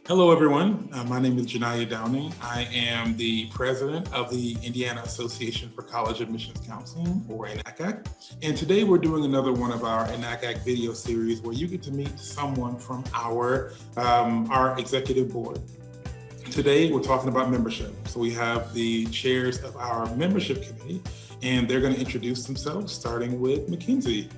Hello, everyone. My name is Janiyah Downing. I am the president of the Indiana Association for College Admissions Counseling, or INACAC. And today we're doing another one of our INACAC video series where you get to meet someone from our executive board. Today we're talking about membership. So we have the chairs of our membership committee, and they're going to introduce themselves, starting with Mackenzie.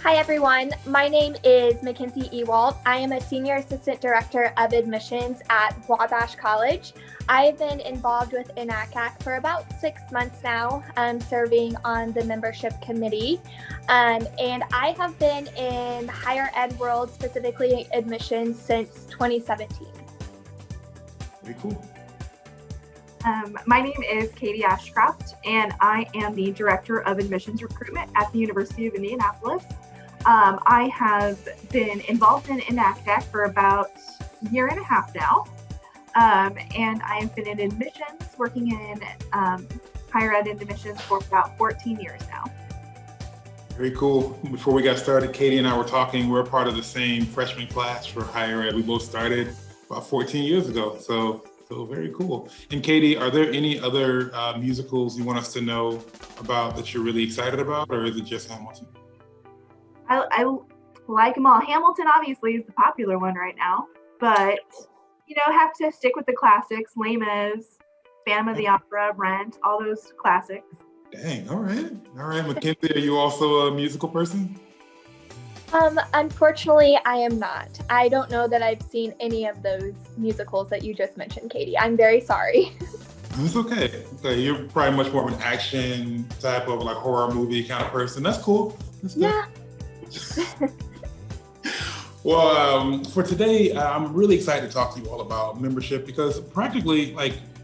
Hi everyone, my name is Mackenzie Ewald. I am a Senior Assistant Director of Admissions at Wabash College. I've been involved with INACAC for about 6 months now, serving on the membership committee. And I have been in higher ed world, specifically admissions, since 2017. Very cool. My name is Katie Ashcroft, and I am the Director of Admissions Recruitment at the University of Indianapolis. I have been involved in INACAC for about a year and a half now, and I have been in admissions, working in higher ed admissions for about 14 years now. Very cool. Before we got started, Katie and I were talking. We're part of the same freshman class for higher ed. We both started about 14 years ago, so very cool. And Katie, are there any other musicals you want us to know about that you're really excited about, or is it just Hamilton? I like them all. Hamilton obviously is the popular one right now, but have to stick with the classics. Les Mis, Phantom of the Opera, Rent, all those classics. Dang, all right. Mackenzie, are you also a musical person? Unfortunately, I am not. I don't know that I've seen any of those musicals that you just mentioned, Katie. I'm very sorry. It's okay. You're probably much more of an action type of like horror movie kind of person. That's cool. Yeah. Well, for today, I'm really excited to talk to you all about membership because practically,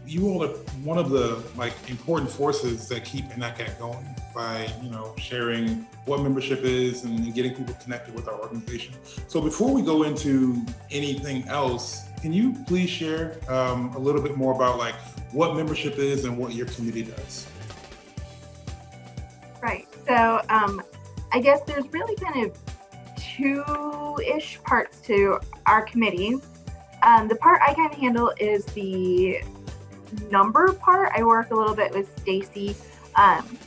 you all are one of the important forces that keep INACAC going by, sharing what membership is and getting people connected with our organization. So before we go into anything else, can you please share a little bit more about what membership is and what your community does? Right. So I guess there's really kind of two-ish parts to our committee. The part I kind of handle is the number part. I work a little bit with Stacy.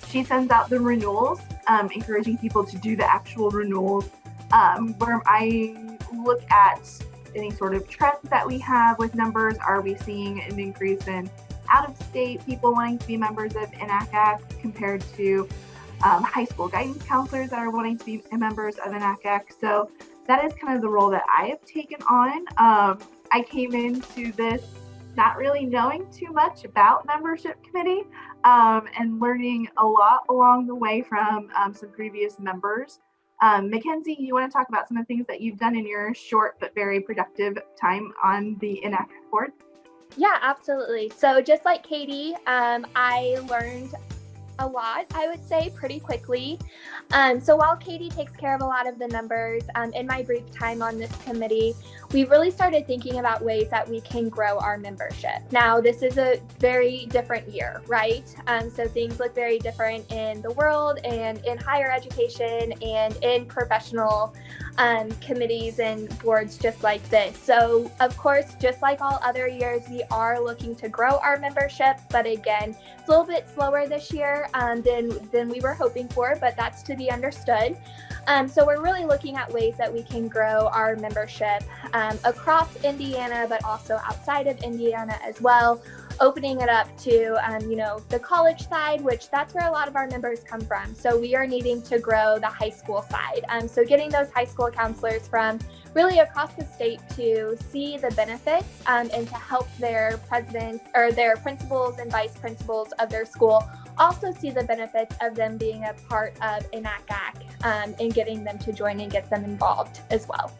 She sends out the renewals, encouraging people to do the actual renewals, where I look at any sort of trends that we have with numbers. Are we seeing an increase in out-of-state people wanting to be members of INACAC compared to high school guidance counselors that are wanting to be members of INACAC? So that is kind of the role that I have taken on. I came into this not really knowing too much about membership committee and learning a lot along the way from some previous members. Mackenzie, you want to talk about some of the things that you've done in your short but very productive time on the INACAC board? Yeah, absolutely. So just like Katie, I learned a lot, I would say, pretty quickly. So while Katie takes care of a lot of the numbers, in my brief time on this committee, we really started thinking about ways that we can grow our membership. Now, this is a very different year, right? So things look very different in the world and in higher education and in professional committees and boards just like this. So of course, just like all other years, we are looking to grow our membership, but again, it's a little bit slower this year than we were hoping for, but that's to be understood. So we're really looking at ways that we can grow our membership across Indiana, but also outside of Indiana as well, opening it up to, the college side, which that's where a lot of our members come from. So we are needing to grow the high school side. So getting those high school counselors from really across the state to see the benefits and to help their presidents or their principals and vice principals of their school also see the benefits of them being a part of INACAC and getting them to join and get them involved as well.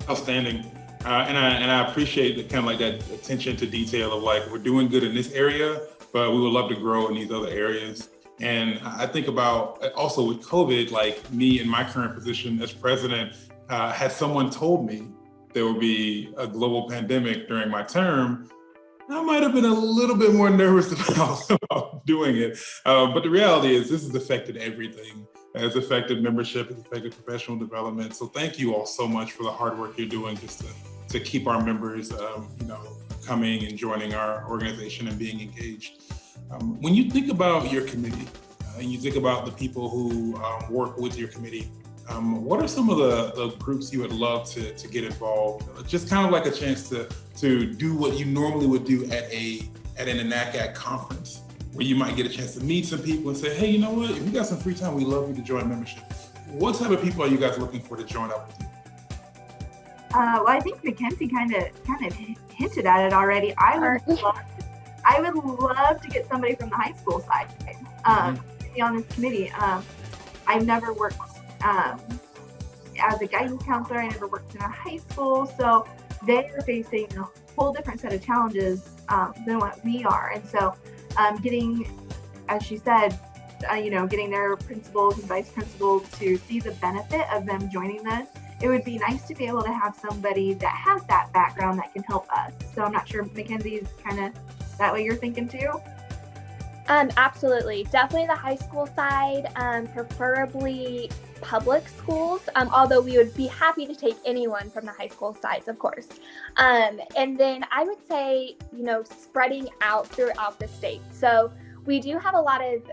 Outstanding. And I appreciate that attention to detail of we're doing good in this area, but we would love to grow in these other areas. And I think about also with COVID, me in my current position as president, had someone told me there would be a global pandemic during my term, I might have been a little bit more nervous about doing it. But the reality is this has affected everything. It's affected membership, it's affected professional development. So thank you all so much for the hard work you're doing just to keep our members, coming and joining our organization and being engaged. When you think about your committee, and you think about the people who work with your committee, what are some of the groups you would love to get involved? Just kind of like a chance to do what you normally would do at an NACAC conference, where you might get a chance to meet some people and say, hey, you know what, if you got some free time, we'd love you to join membership. What type of people are you guys looking for to join up with you? Well, I think Mackenzie kind of hinted at it already. I would love to get somebody from the high school side to be on this committee. I've never worked as a guidance counselor. I never worked in a high school, so they are facing a whole different set of challenges than what we are. And so getting, as she said, getting their principals and vice principals to see the benefit of them joining this, it would be nice to be able to have somebody that has that background that can help us. So I'm not sure, Mackenzie, is kind of that way you're thinking too? Absolutely. Definitely the high school side, preferably public schools, although we would be happy to take anyone from the high school sides, of course. And then I would say, spreading out throughout the state. So we do have a lot of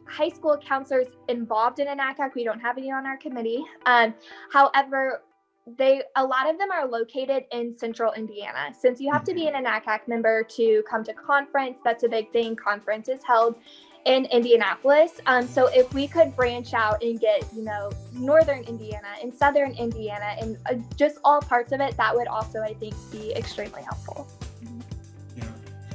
high school counselors involved in NACAC. We don't have any on our committee. However, a lot of them are located in central Indiana. Since you have to be an NACAC member to come to conference, that's a big thing. Conference is held in Indianapolis. So if we could branch out and get, northern Indiana and southern Indiana and just all parts of it, that would also, I think, be extremely helpful.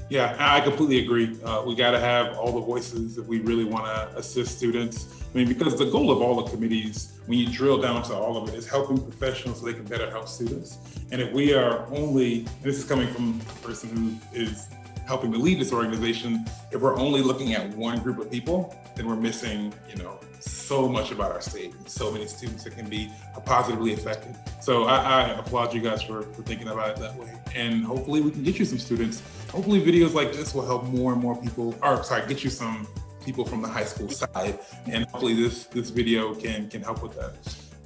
Yeah, I completely agree. We got to have all the voices if we really want to assist students. I mean, because the goal of all the committees, when you drill down to all of it, is helping professionals so they can better help students. And if we are only, this is coming from a person who is helping to lead this organization, if we're only looking at one group of people, then we're missing, so much about our state and so many students that can be positively affected. So I applaud you guys for thinking about it that way. And hopefully we can get you some students. Hopefully videos like this will help more and more people, get you some people from the high school side. And hopefully this video can help with that.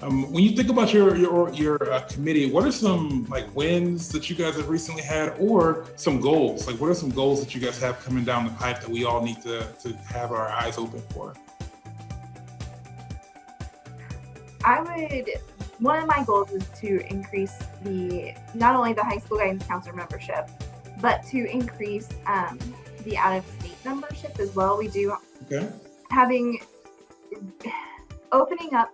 When you think about your committee, what are some wins that you guys have recently had, or some goals? What are some goals that you guys have coming down the pipe that we all need to have our eyes open for? One of my goals is to increase not only the high school guidance counselor membership, but to increase the out-of-state membership as well. We do opening up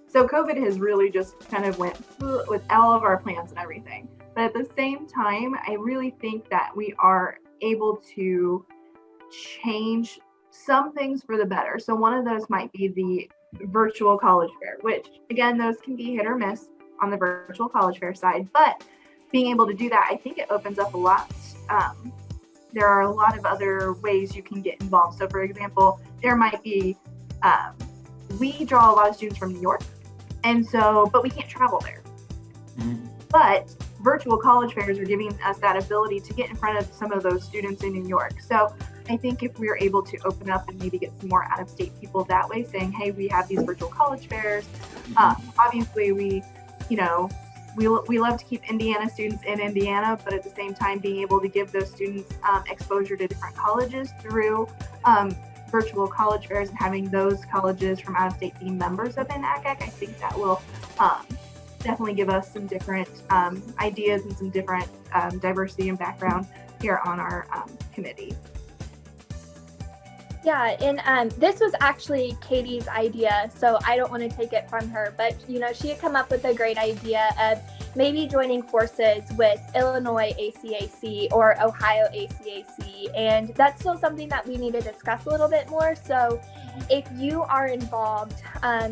so COVID has really just kind of went with all of our plans and everything. But at the same time, I really think that we are able to change some things for the better. So one of those might be the virtual college fair, which again, those can be hit or miss on the virtual college fair side, but being able to do that, I think it opens up a lot. There are a lot of other ways you can get involved. So for example, there might be, we draw a lot of students from New York, but we can't travel there. But virtual college fairs are giving us that ability to get in front of some of those students in New York. So I think if we're able to open up and maybe get some more out-of-state people that way, saying, hey, we have these virtual college fairs. Obviously, we love to keep Indiana students in Indiana, but at the same time, being able to give those students exposure to different colleges through virtual college fairs and having those colleges from out-of-state be members of NACAC, I think that will definitely give us some different ideas and some different diversity and background here on our committee. Yeah, and this was actually Katie's idea, so I don't want to take it from her, but she had come up with a great idea of maybe joining forces with Illinois ACAC or Ohio ACAC, and that's still something that we need to discuss a little bit more. So if you are involved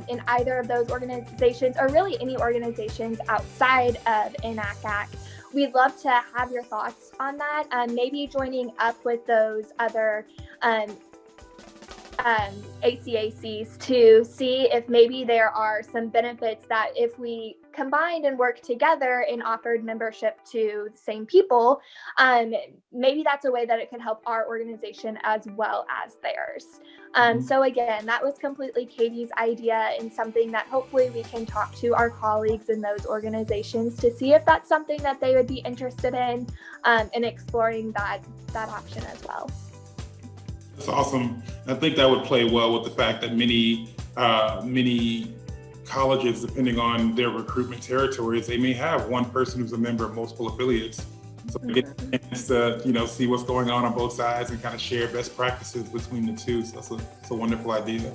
in either of those organizations, or really any organizations outside of NACAC, we'd love to have your thoughts on that. Maybe joining up with those other ACACs to see if maybe there are some benefits that if we combined and worked together and offered membership to the same people, maybe that's a way that it could help our organization as well as theirs. So again, that was completely Katie's idea, and something that hopefully we can talk to our colleagues in those organizations to see if that's something that they would be interested in, and exploring that option as well. That's awesome. I think that would play well with the fact that many colleges, depending on their recruitment territories, they may have one person who's a member of multiple affiliates. So they get a chance to, see what's going on both sides and kind of share best practices between the two. So that's a wonderful idea.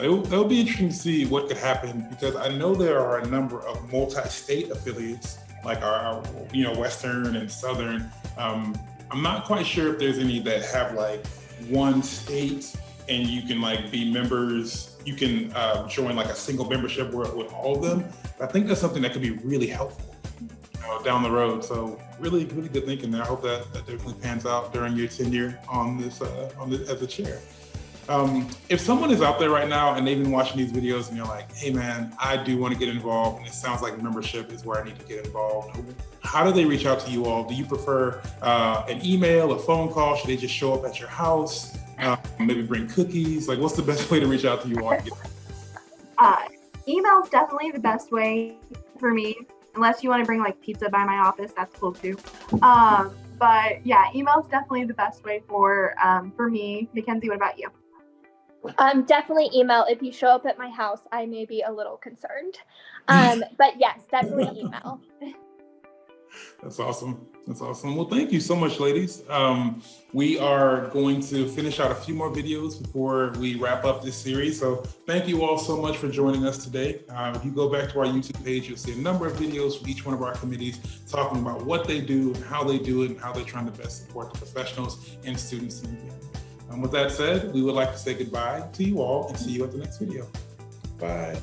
It'll be interesting to see what could happen, because I know there are a number of multi-state affiliates, like our Western and Southern. I'm not quite sure if there's any that have like one state and you can like be members, you can join like a single membership with all of them. But I think that's something that could be really helpful down the road. So really, really good thinking there. I hope that definitely pans out during your tenure on this as a chair. If someone is out there right now and they've been watching these videos and you're like, hey man, I do want to get involved and it sounds like membership is where I need to get involved, how do they reach out to you all? Do you prefer an email, a phone call? Should they just show up at your house? Maybe bring cookies? Like, what's the best way to reach out to you all? Email is definitely the best way for me, unless you want to bring like pizza by my office, that's cool too. But yeah, email is definitely the best way for me. Mackenzie, what about you? Definitely email. If you show up at my house, I may be a little concerned. But yes, definitely email. That's awesome. That's awesome. Well, thank you so much, ladies. We are going to finish out a few more videos before we wrap up this series. So thank you all so much for joining us today. If you go back to our YouTube page, you'll see a number of videos from each one of our committees talking about what they do and how they do it and how they're trying to best support the professionals and students in Indiana. With that said, we would like to say goodbye to you all and see you at the next video. Bye.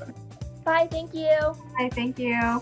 Bye, thank you. Bye, thank you.